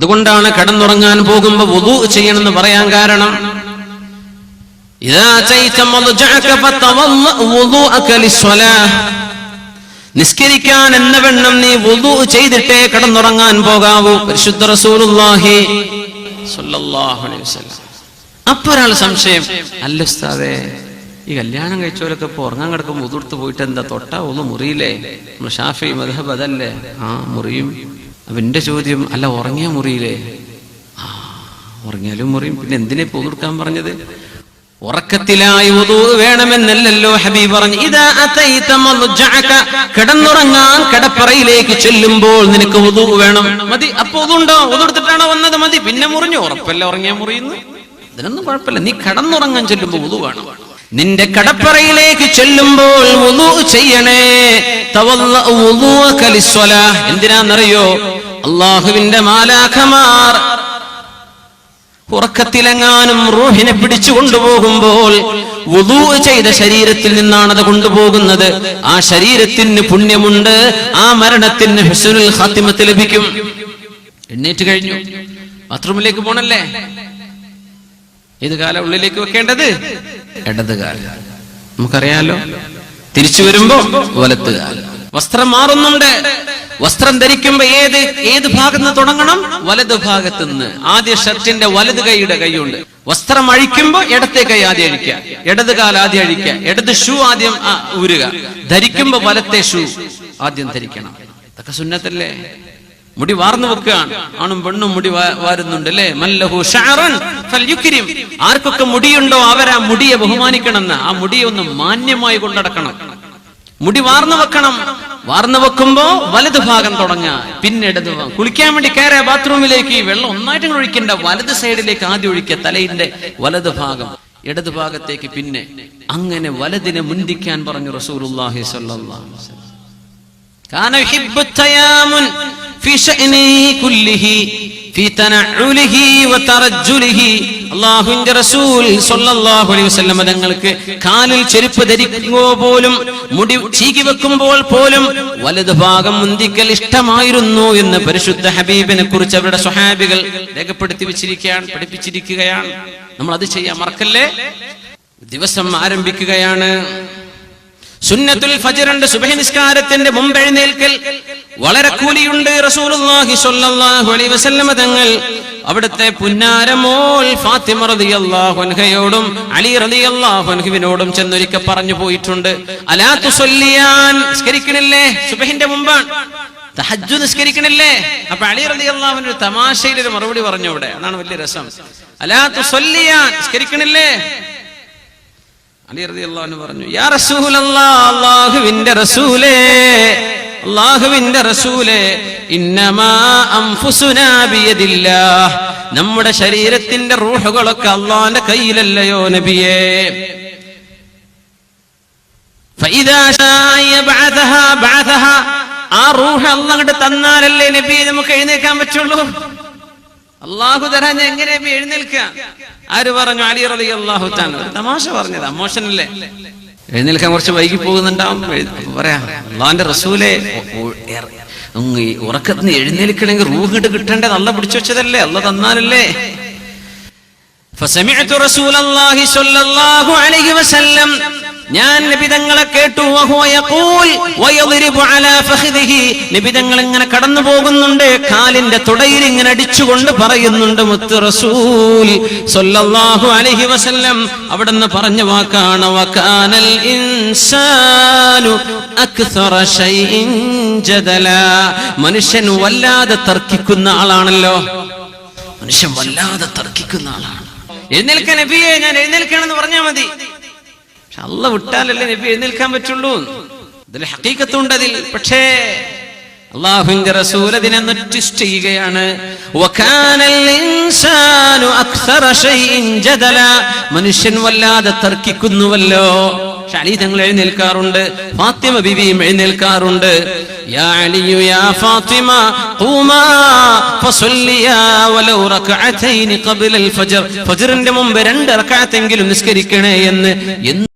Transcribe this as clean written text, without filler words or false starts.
അതുകൊണ്ടാണ് കിടന്നുറങ്ങാൻ പോകുമ്പോ വുദൂ ചെയ്യണമെന്ന് പറയാൻ കാരണം. നിസ്കരിക്കാൻ എന്ന വെണ്ണം നീ വുദൂ ചെയ്തിട്ടേ കിടന്നുറങ്ങാൻ പോകാവൂ. പരിശുദ്ധ റസൂലുള്ളാഹി സ്വല്ലല്ലാഹു അലൈഹി വസല്ലം. അപ്പൊ ഒരാൾ സംശയം, അല്ല ഉസ്താദേ, ഈ കല്യാണം കഴിച്ചവരൊക്കെ ഇപ്പൊ ഉറങ്ങാൻ കിടക്കുമ്പോൾ വുദൂ എടുത്ത് പോയിട്ട് എന്താ തൊട്ടാ ഒന്ന് മുറിയില്ലേ? നമ്മൾ ശാഫിഈ മദ്ഹബ് അതല്ലേ? മുറിയും. അപ്പൊ എന്റെ ചോദ്യം, അല്ല ഉറങ്ങിയാ മുറിയില്ലേ? ഉറങ്ങിയാലും മുറിയും. പിന്നെ എന്തിനാ വുദൂ എടുക്കാൻ പറഞ്ഞത്? ഉറക്കത്തിലായി വുദൂ വേണമെന്നല്ലല്ലോ ഹബീബ് പറഞ്ഞു. ഇദാ അതൈത മൽജഅക, കിടന്നുറങ്ങാൻ കിടപ്പറയിലേക്ക് ചെല്ലുമ്പോൾ നിനക്ക് വുദൂ വേണം. മതി. അപ്പൊ വുദൂ ഉണ്ടോ? വുദൂ എടുത്തിട്ടാണോ വന്നത്? മതി. പിന്നെ മുറിഞ്ഞു. ഉറപ്പല്ല ഉറങ്ങിയാ മുറിയുന്നു. ഇതിനൊന്നും കുഴപ്പമില്ല. നീ കിടന്നുറങ്ങാൻ ചെല്ലുമ്പോൾ വുദൂ വേണം. നിന്റെ കടപ്പറയിലേക്ക് ചെല്ലുമ്പോൾ വുദൂ ചെയ്യണേ. തവല്ലഉ വുദൂഅക ലിസ്സലാഹ്. എന്തിനാണെന്നറിയോ? അല്ലാഹുവിന്റെ മാലാഖമാർ ഉറക്കത്തിലെങ്ങാനും റൂഹിനെ പിടിച്ചു കൊണ്ടുപോകുമ്പോൾ വുദൂ ചെയ്ത ശരീരത്തിൽ നിന്നാണ് അത് കൊണ്ടുപോകുന്നത്. ആ ശരീരത്തിന് പുണ്യമുണ്ട്, ആ മരണത്തിന് ഹുസ്നുൽ ഖാത്തിമത്ത് ലഭിക്കും. എണ്ണീറ്റ് കഴിഞ്ഞു, ബാത്റൂമിലേക്ക് പോണല്ലേ? ഏത് കാലം ഉള്ളിലേക്ക് വെക്കേണ്ടത്? ഇടത് കാലം. നമുക്കറിയാലോ. തിരിച്ചു വരുമ്പോ വലത്ത് കാലം. വസ്ത്രം മാറുന്നുണ്ട്. വസ്ത്രം ധരിക്കുമ്പോ ഏത് ഭാഗത്ത് നിന്ന് തുടങ്ങണം? വലത് ഭാഗത്ത് നിന്ന്. ആദ്യ ഷർട്ടിന്റെ വലത് കൈയുടെ കൈയുണ്ട്. വസ്ത്രം അഴിക്കുമ്പോ ഇടത്തെ കൈ ആദ്യം അഴിക്കുക, ഇടത് കാൽ ആദ്യം അഴിക്കുക, ഇടത് ഷൂ ആദ്യം ഊരുക. ധരിക്കുമ്പോ വലത്തെ ഷൂ ആദ്യം ധരിക്കണം. ഇതൊക്കെ സുന്നത്തല്ലേ? മുടി വാർന്നു വെക്കുകയാണ്. ആണും പെണ്ണും മുടി വാരുന്നുണ്ട് അല്ലേ? മല്ലഹു ശഅറൻ ഫൽയുക്രിം. ആർക്കൊക്കെ മുടിയുണ്ടോ അവരാ മുടിയെ ബഹുമാനിക്കണമെന്ന്. ആ മുടിയെ ഒന്ന് മാന്യമായി കൊണ്ടടക്കണം. മുടി വാർന്നു വെക്കണം. വാർന്നു വെക്കുമ്പോ വലത് ഭാഗം തുടങ്ങുക, പിന്നെ ഇടത് ഭാഗം. കുളിക്കാൻ വേണ്ടി കയറിയ ബാത്റൂമിലേക്ക് വെള്ളം ഒന്നായിട്ട് ഒഴിക്കണ്ട, വലത് സൈഡിലേക്ക് ആദ്യം ഒഴിക്കുക. തലയിന്റെ വലത് ഭാഗം, ഇടത് ഭാഗത്തേക്ക് പിന്നെ. അങ്ങനെ വലതിനെ മുന്തിക്കാൻ പറഞ്ഞു റസൂലുള്ളാഹി സ്വല്ലല്ലാഹു അലൈഹി വസല്ലം. കാന യുഹിബ്ബു തയാമുൻ ഫീ ശഅനിഹി കുല്ലിഹി ഫീ തനഉലിഹി വതറജ്ജുലിഹി. അല്ലാഹുവിന്റെ റസൂൽ സ്വല്ലല്ലാഹു അലൈഹി വസല്ലം തങ്ങൾക്ക് കാലിൽ ചെരുപ്പ് ധരിക്കുമ്പോൾ പോലും, മുടി ചീകി വെക്കുമ്പോൾ പോലും വലത് ഭാഗം മുന്തിക്കൽ ഇഷ്ടമായിരുന്നു എന്ന് പരിശുദ്ധ ഹബീബിനെ കുറിച്ച് അവരുടെ സ്വഹാബികൾ രേഖപ്പെടുത്തി വെച്ചിരിക്കുകയാണ്, പഠിപ്പിച്ചിരിക്കുകയാണ്. നമ്മൾ അത് ചെയ്യാൻ മറക്കല്ലേ. ദിവസം ആരംഭിക്കുകയാണ്. സുന്നത്തുൽ ഫജ്ർ ഉണ്ട്, സുബ്ഹി നിസ്കാരത്തിന്റെ മുമ്പ് എഴുന്നേൽക്കൽ. വളരെ കൂലിയുണ്ട്. റസൂലുള്ളാഹി സ്വല്ലല്ലാഹു അലൈഹി വസല്ലം തങ്ങൾ അവിടുത്തെ പുന്നാരമോൾ ഫാത്തിമ റളിയല്ലാഹു അൻഹയോടും അലി റളിയല്ലാഹു അൻഹുവിനോടും ചെന്നൊരിക്കൽ പറഞ്ഞു പോയിട്ടുണ്ട്, അലാ തുസല്ലിയാൻ, നിസ്കരിക്കണില്ലേ? സുബ്ഹിന്റെ മുമ്പാണ്. തഹജ്ജുദ് നിസ്കരിക്കണില്ലേ? അപ്പൊ അലി റളിയല്ലാഹു അൻഹു തമാശയിൽ ഒരു മറുപടി പറഞ്ഞു. അവിടെ അതാണ് വലിയ രസം. അലാ തുസല്ലിയാൻ, നിസ്കരിക്കണില്ലേ? അലി റളിയല്ലാഹു അൻഹു പറഞ്ഞു, യാ റസൂലല്ലാഹ്, അല്ലാഹുവിന്റെ റസൂലേ, അല്ലാഹുവിന്റെ റസൂലേ, ഇന്നമാ അൻഫുസുനാ ബിയദില്ലാഹ്, നമ്മുടെ ശരീരത്തിന്റെ റൂഹുകളൊക്കെ അല്ലാഹുവിന്റെ കയ്യിലല്ലയോ നബിയേ? ഫഇദാ ശാഅ യബ്അഥഹാ ബഅഥഹാ, ആ റൂഹ് അല്ലാഹു തന്നാലല്ലേ നബിയെ നമുക്ക് എഴുന്നേൽക്കാൻ പറ്റുള്ളൂ. അല്ലാഹു തരാൻ എങ്ങനെ എഴുന്നേൽക്കുക? ആര് പറഞ്ഞു? അലി റളിയല്ലാഹു തആല. തമാശ പറഞ്ഞതാ, മോശനല്ലേ? എഴുന്നേൽക്കാൻ കുറച്ച് വൈകി പോകുന്നുണ്ടാവും. പറയാ, അല്ലാഹുവിന്റെ റസൂലേ, ഉറക്കത്തിന് എഴുന്നേൽക്കണമെങ്കിൽ റൂഹ് കിട്ടേണ്ടത് അല്ലാഹു പിടിച്ചു വെച്ചതല്ലേ, അല്ലാഹു തന്നാലല്ലേ. ഫസമിഅതു റസൂലല്ലാഹി സ്വല്ലല്ലാഹു അലൈഹി വസല്ലം, ഞാൻ നബി തങ്ങളെ കേട്ടു. നബി തങ്ങൾ ഇങ്ങനെ കടന്നു പോകുന്നുണ്ട്, കാലിന്റെ തുടയിൽ ഇങ്ങനെ അടിച്ചുകൊണ്ട് പറയുന്നുണ്ട്, മുത്ത് റസൂൽ സ്വല്ലല്ലാഹു അലൈഹി വസല്ലം അവിടുന്ന് പറഞ്ഞ വാക്കാണ്, വകാനൽ ഇൻസാനു അക്സറ ശൈഇൻ ജദലാ. മനുഷ്യൻ വല്ലാതെ തർക്കിക്കുന്ന ആളാണല്ലോ. മനുഷ്യൻ വല്ലാതെ തർക്കിക്കുന്ന ആളാണ്. എഴുന്നേൽക്കാൻ നബിയെ, ഞാൻ എഴുന്നേൽക്കണമെന്ന് പറഞ്ഞാൽ മതി. അല്ലാഹു വിട്ടാലല്ലേ നബി എഴുന്നേൽക്കാൻ പറ്റുള്ളൂ. ഇതിൽ ഹഖീഖത്തുണ്ട് അതിൽ. പക്ഷേ അല്ലാഹുവിന്റെ റസൂൽ അതിനെ ട്വിസ്റ്റ് ചെയ്യുകയാണ്. വകാനൽ ഇൻസാനു അക്സറ ശൈഇൻ ജദലാ, മനുഷ്യൻ വല്ലാതെ തർക്കിക്കുന്നുവല്ലോ. അലി തങ്ങൾ എഴുന്നേൽക്കാറുണ്ട്, ഫാത്തിമ ബിവിയും എഴുന്നേൽക്കാറുണ്ട്. യാ അലിയു യാ ഫാത്തിമ ഖൂമാ ഫസല്ലിയാ വലൗ റകഅതൈനി ഖബ്ല അൽ ഫജ്ർ, ഫജ്റിന്റെ മുമ്പ് 2 റകഅത്തെങ്കിലും നിസ്കരിക്കണേ എന്ന്